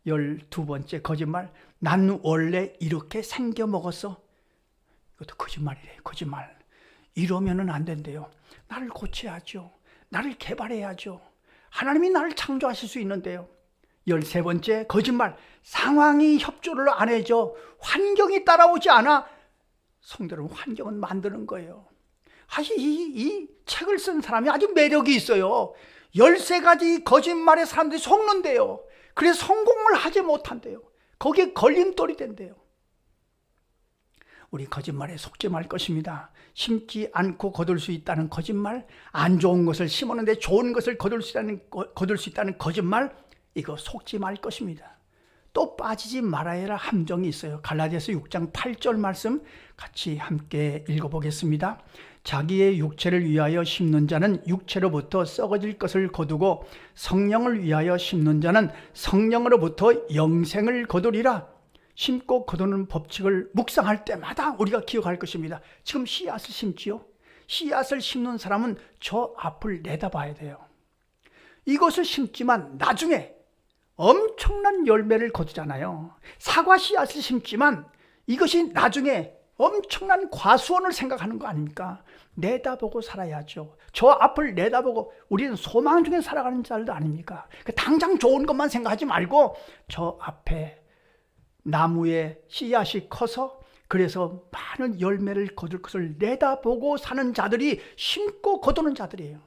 12번째 거짓말. 난 원래 이렇게 생겨 먹었어. 이것도 거짓말이래요. 거짓말. 이러면은 안 된대요. 나를 고쳐야죠. 나를 개발해야죠. 하나님이 나를 창조하실 수 있는데요. 13번째 거짓말. 상황이 협조를 안 해줘. 환경이 따라오지 않아. 성도는 환경은 만드는 거예요. 사실 이 책을 쓴 사람이 아주 매력이 있어요. 13가지 거짓말에 사람들이 속는데요. 그래서 성공을 하지 못한대요. 거기에 걸림돌이 된대요. 우리 거짓말에 속지 말 것입니다. 심지 않고 거둘 수 있다는 거짓말, 안 좋은 것을 심었는데 좋은 것을 거둘 수 있다는 거짓말, 이거 속지 말 것입니다. 또 빠지지 말아야 할 함정이 있어요. 갈라디아서 6장 8절 말씀 같이 함께 읽어보겠습니다. 자기의 육체를 위하여 심는 자는 육체로부터 썩어질 것을 거두고 성령을 위하여 심는 자는 성령으로부터 영생을 거두리라. 심고 거두는 법칙을 묵상할 때마다 우리가 기억할 것입니다. 지금 씨앗을 심지요. 씨앗을 심는 사람은 저 앞을 내다봐야 돼요. 이것을 심지만 나중에 엄청난 열매를 거두잖아요. 사과 씨앗을 심지만 이것이 나중에 엄청난 과수원을 생각하는 거 아닙니까? 내다보고 살아야죠. 저 앞을 내다보고 우리는 소망 중에 살아가는 자들도 아닙니까? 당장 좋은 것만 생각하지 말고 저 앞에 나무에 씨앗이 커서 그래서 많은 열매를 거둘 것을 내다보고 사는 자들이 심고 거두는 자들이에요.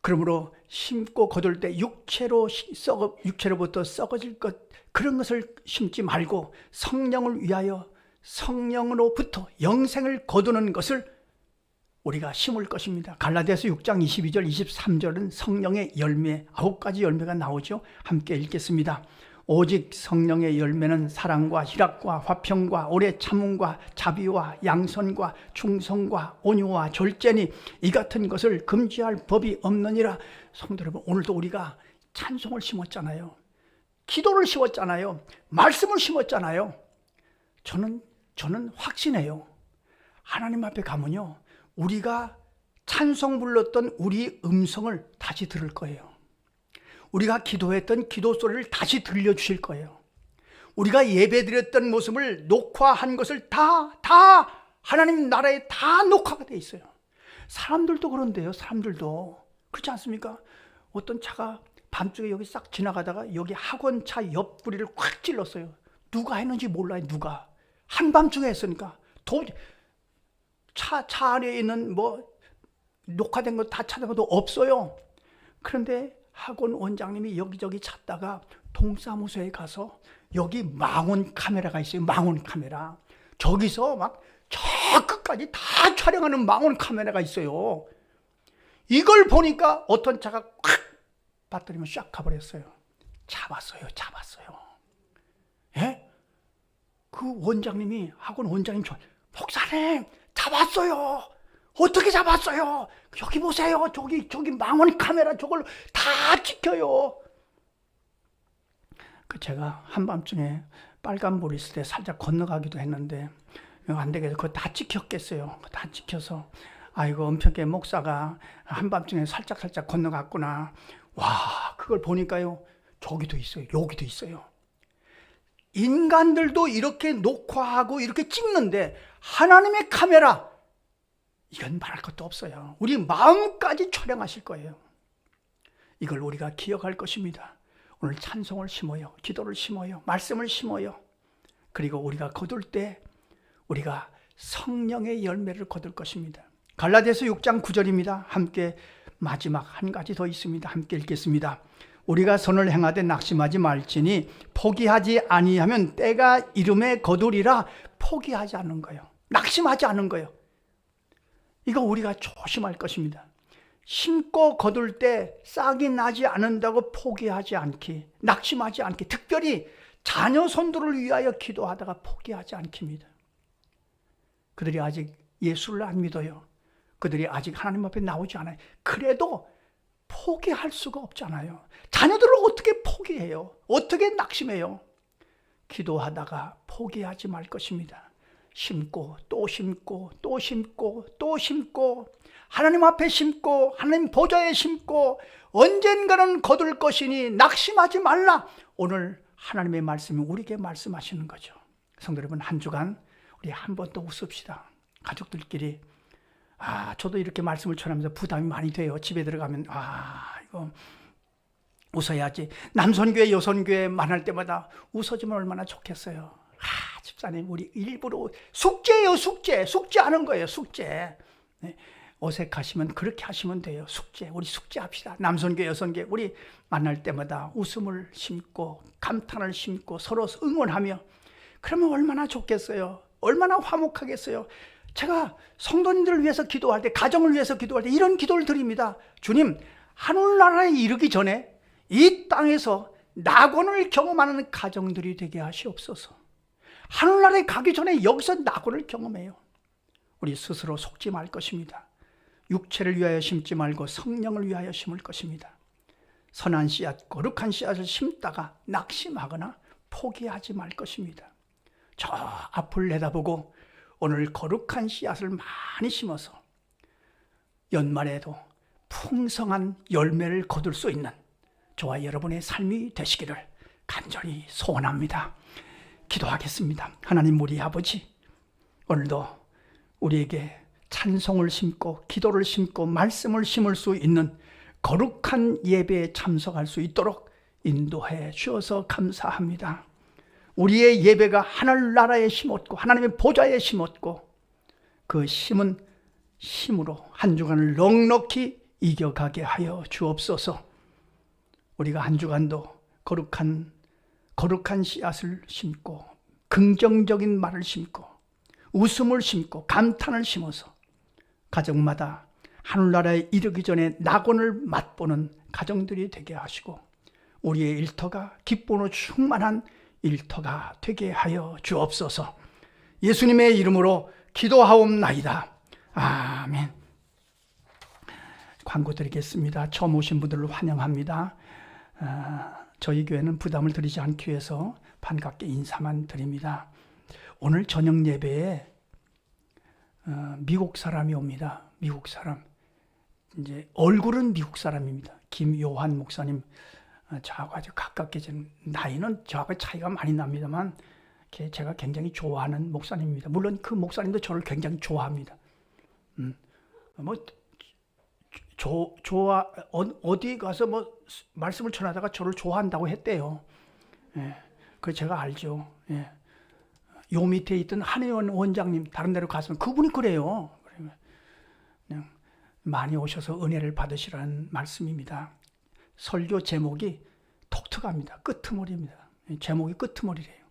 그러므로 심고 거둘 때 육체로부터 썩어질 것, 그런 것을 심지 말고 성령을 위하여 성령으로부터 영생을 거두는 것을 우리가 심을 것입니다. 갈라디아서 6장 22절 23절은 성령의 열매, 9가지 열매가 나오죠. 함께 읽겠습니다. 오직 성령의 열매는 사랑과 희락과 화평과 오래 참음과 자비와 양선과 충성과 온유와 절제니 이 같은 것을 금지할 법이 없느니라. 성도 여러분, 오늘도 우리가 찬송을 심었잖아요. 기도를 심었잖아요. 말씀을 심었잖아요. 저는 확신해요. 하나님 앞에 가면요, 우리가 찬송 불렀던 우리 음성을 다시 들을 거예요. 우리가 기도했던 기도 소리를 다시 들려주실 거예요. 우리가 예배드렸던 모습을 녹화한 것을 다 하나님 나라에 다 녹화가 돼 있어요. 사람들도 그런데요. 사람들도 그렇지 않습니까? 어떤 차가 밤중에 여기 싹 지나가다가 여기 학원차 옆구리를 확 찔렀어요. 누가 했는지 몰라요. 누가. 한밤중에 했으니까 차 안에 있는 뭐 녹화된 거 다 찾아봐도 없어요. 그런데 학원 원장님이 여기저기 찾다가 동사무소에 가서 여기 망원 카메라가 있어요. 망원 카메라. 저기서 막 저 끝까지 다 촬영하는 망원 카메라가 있어요. 이걸 보니까 어떤 차가 콱 빠뜨리면 샥 가버렸어요. 잡았어요. 예? 그 원장님이, 학원 원장님, 목사님 잡았어요. 어떻게 잡았어요? 여기 보세요. 저기 망원 카메라 저걸 다 찍혀요. 제가 한밤중에 빨간불 있을 때 살짝 건너가기도 했는데 안 되겠어요. 그거 다 찍혔겠어요. 다 찍혀서 아이고, 엄평계 목사가 한밤중에 살짝 건너갔구나. 와, 그걸 보니까요, 저기도 있어요. 여기도 있어요. 인간들도 이렇게 녹화하고 이렇게 찍는데 하나님의 카메라, 이건 말할 것도 없어요. 우리 마음까지 촬영하실 거예요. 이걸 우리가 기억할 것입니다. 오늘 찬송을 심어요. 기도를 심어요. 말씀을 심어요. 그리고 우리가 거둘 때 우리가 성령의 열매를 거둘 것입니다. 갈라디아서 6장 9절입니다. 함께 마지막 한 가지 더 있습니다. 함께 읽겠습니다. 우리가 선을 행하되 낙심하지 말지니 포기하지 아니하면 때가 이름에 거두리라. 포기하지 않는 거예요. 낙심하지 않는 거예요. 이거 우리가 조심할 것입니다. 심고 거둘 때 싹이 나지 않는다고 포기하지 않기, 낙심하지 않기, 특별히 자녀 손들을 위하여 기도하다가 포기하지 않기입니다. 그들이 아직 예수를 안 믿어요. 그들이 아직 하나님 앞에 나오지 않아요. 그래도 포기할 수가 없잖아요. 자녀들을 어떻게 포기해요? 어떻게 낙심해요? 기도하다가 포기하지 말 것입니다. 심고 또 심고 또 심고 또 심고, 하나님 앞에 심고 하나님 보좌에 심고 언젠가는 거둘 것이니 낙심하지 말라. 오늘 하나님의 말씀이 우리에게 말씀하시는 거죠. 성도 여러분, 한 주간 우리 한 번 더 웃읍시다. 가족들끼리. 저도 이렇게 말씀을 전하면서 부담이 많이 돼요. 집에 들어가면 이거 웃어야지. 남선교회 여선교회 만날 때마다 웃어주면 얼마나 좋겠어요. 집사님, 우리 일부러 숙제예요. 숙제하는 거예요. 숙제. 네. 어색하시면 그렇게 하시면 돼요. 숙제. 우리 숙제합시다. 남선교회 여선교회 우리 만날 때마다 웃음을 심고 감탄을 심고 서로 응원하며, 그러면 얼마나 좋겠어요. 얼마나 화목하겠어요. 제가 성도님들을 위해서 기도할 때, 가정을 위해서 기도할 때 이런 기도를 드립니다. 주님, 하늘나라에 이르기 전에 이 땅에서 낙원을 경험하는 가정들이 되게 하시옵소서. 하늘나라에 가기 전에 여기서 낙원을 경험해요. 우리 스스로 속지 말 것입니다. 육체를 위하여 심지 말고 성령을 위하여 심을 것입니다. 선한 씨앗, 거룩한 씨앗을 심다가 낙심하거나 포기하지 말 것입니다. 저 앞을 내다보고 오늘 거룩한 씨앗을 많이 심어서 연말에도 풍성한 열매를 거둘 수 있는 저와 여러분의 삶이 되시기를 간절히 소원합니다. 기도하겠습니다. 하나님, 우리 아버지, 오늘도 우리에게 찬송을 심고 기도를 심고 말씀을 심을 수 있는 거룩한 예배에 참석할 수 있도록 인도해 주셔서 감사합니다. 우리의 예배가 하늘나라에 심었고 하나님의 보좌에 심었고, 그 심은 힘으로 한 주간을 넉넉히 이겨가게 하여 주옵소서. 우리가 한 주간도 거룩한 씨앗을 심고 긍정적인 말을 심고 웃음을 심고 감탄을 심어서 가정마다 하늘나라에 이르기 전에 낙원을 맛보는 가정들이 되게 하시고, 우리의 일터가 기쁨으로 충만한 일터가 되게 하여 주옵소서. 예수님의 이름으로 기도하옵나이다. 아멘. 광고 드리겠습니다. 처음 오신 분들을 환영합니다. 저희 교회는 부담을 드리지 않기 위해서 반갑게 인사만 드립니다. 오늘 저녁 예배에 미국 사람이 옵니다. 미국 사람. 이제 얼굴은 미국 사람입니다. 김요한 목사님. 저하고 아주 가깝게 지금 나이는 저하고 차이가 많이 납니다만 제가 굉장히 좋아하는 목사님입니다. 물론 그 목사님도 저를 굉장히 좋아합니다. 어디 가서 말씀을 전하다가 저를 좋아한다고 했대요. 예, 그걸 제가 알죠. 예. 요 밑에 있던 한혜원 원장님 다른 데로 가서 그분이 그래요. 그냥 많이 오셔서 은혜를 받으시라는 말씀입니다. 설교 제목이 독특합니다. 끄트머리입니다. 제목이 끄트머리래요.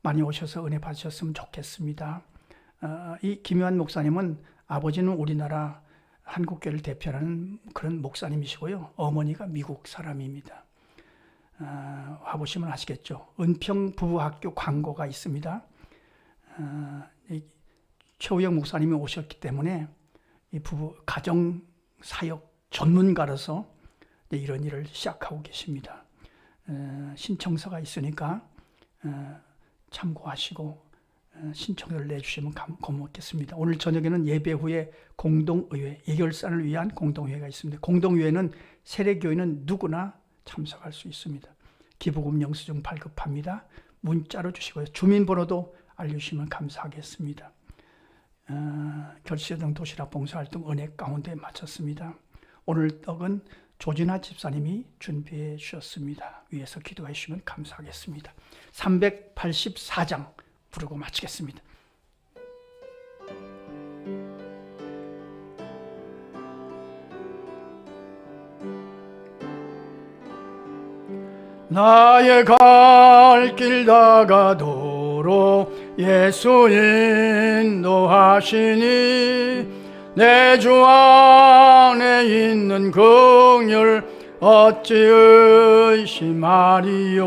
많이 오셔서 은혜 받으셨으면 좋겠습니다. 이 김요한 목사님은 아버지는 우리나라 한국교회를 대표하는 그런 목사님이시고요. 어머니가 미국 사람입니다. 와보시면 아시겠죠. 은평 부부학교 광고가 있습니다. 최우영 목사님이 오셨기 때문에 이 부부 가정사역 전문가로서 이런 일을 시작하고 계십니다. 신청서가 있으니까 참고하시고 신청서를 내주시면 고맙겠습니다. 오늘 저녁에는 예배 후에 공동의회, 예결산을 위한 공동회의가 있습니다. 공동회의는 세례교인은 누구나 참석할 수 있습니다. 기부금 영수증 발급합니다. 문자로 주시고요. 주민번호도 알려주시면 감사하겠습니다. 결시여정 도시락 봉사활동 은혜 가운데 마쳤습니다. 오늘 떡은 조진아 집사님이 준비해 주셨습니다. 위에서 기도해 주시면 감사하겠습니다. 384장 부르고 마치겠습니다. 나의 갈 길 다가도록 예수 인도하시니 내 주 안에 있는 긍휼 어찌 의심하리요.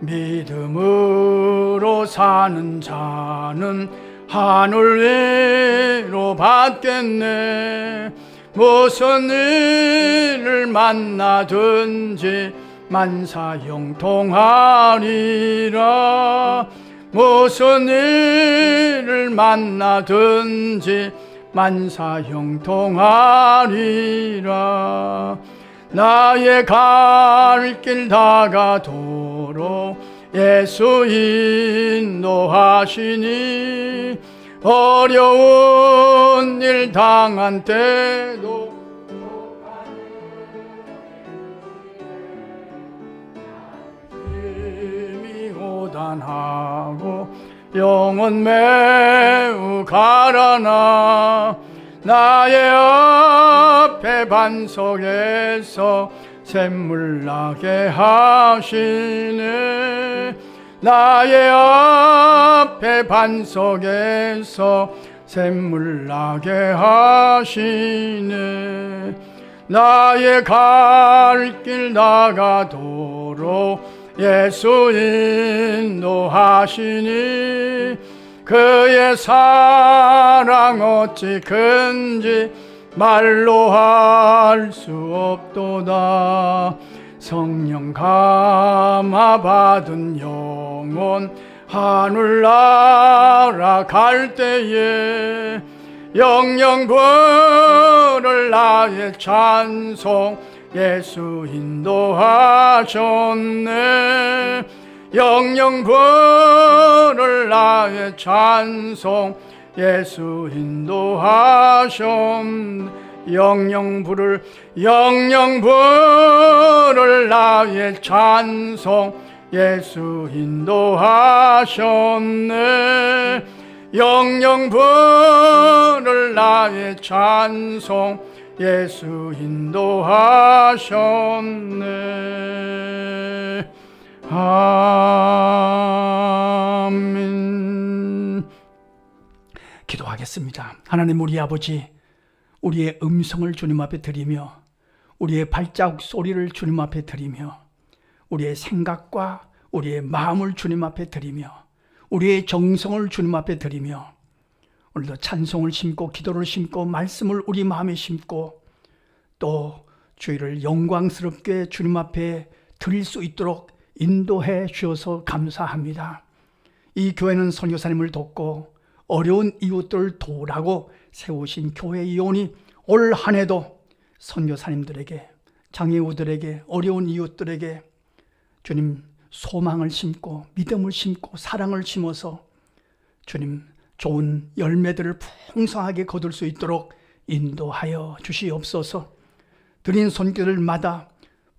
믿음으로 사는 자는 하늘 위로 받겠네. 무슨 일을 만나든지 만사형통하리라. 무슨 일을 만나든지 만사형통하리라. 나의 갈 길 다가도록 예수 인도하시니 어려운 일 당한 때도 힘이 고단하고 영혼 매우 가라나. 나의 앞에 반석에서 샘물 나게 하시네. 나의 앞에 반석에서 샘물 나게 하시네. 나의 갈 길 나가도록 예수 인도하시니 그의 사랑 어찌 큰지 말로 할 수 없도다. 성령 감화 받은 영혼 하늘 날아갈 때에 영영 부를 나의 찬송 예수 인도하셨네. 영영 부를 나의 찬송 예수 인도하셨네. 영영 부를 나의 찬송 예수 인도하셨네. 영영 부를 나의 찬송 예수 인도하셨네. 아멘. 기도하겠습니다. 하나님 우리 아버지, 우리의 음성을 주님 앞에 드리며 우리의 발자국 소리를 주님 앞에 드리며 우리의 생각과 우리의 마음을 주님 앞에 드리며 우리의 정성을 주님 앞에 드리며 오늘도 찬송을 심고 기도를 심고 말씀을 우리 마음에 심고 또 주의를 영광스럽게 주님 앞에 드릴 수 있도록 인도해 주셔서 감사합니다. 이 교회는 선교사님을 돕고 어려운 이웃들을 도우라고 세우신 교회 이온이 올 한 해도 선교사님들에게, 장애우들에게, 어려운 이웃들에게 주님 소망을 심고 믿음을 심고 사랑을 심어서 주님 좋은 열매들을 풍성하게 거둘 수 있도록 인도하여 주시옵소서. 드린 손길들마다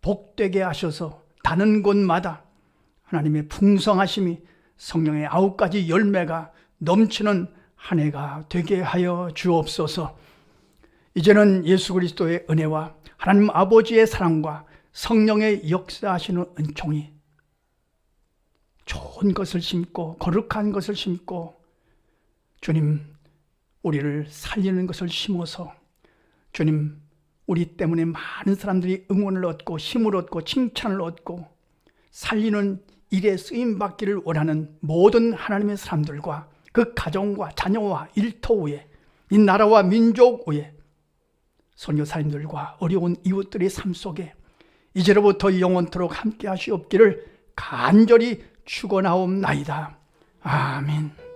복되게 하셔서 다는 곳마다 하나님의 풍성하심이 성령의 9가지 열매가 넘치는 한 해가 되게 하여 주옵소서. 이제는 예수 그리스도의 은혜와 하나님 아버지의 사랑과 성령의 역사하시는 은총이 좋은 것을 심고 거룩한 것을 심고 주님 우리를 살리는 것을 심어서 주님 우리 때문에 많은 사람들이 응원을 얻고 힘을 얻고 칭찬을 얻고 살리는 일에 쓰임받기를 원하는 모든 하나님의 사람들과 그 가정과 자녀와 일터 위에 이 나라와 민족 위에 선교사님들과 어려운 이웃들의 삶 속에 이제로부터 영원토록 함께 하시옵기를 간절히 축원하옵나이다. 아멘.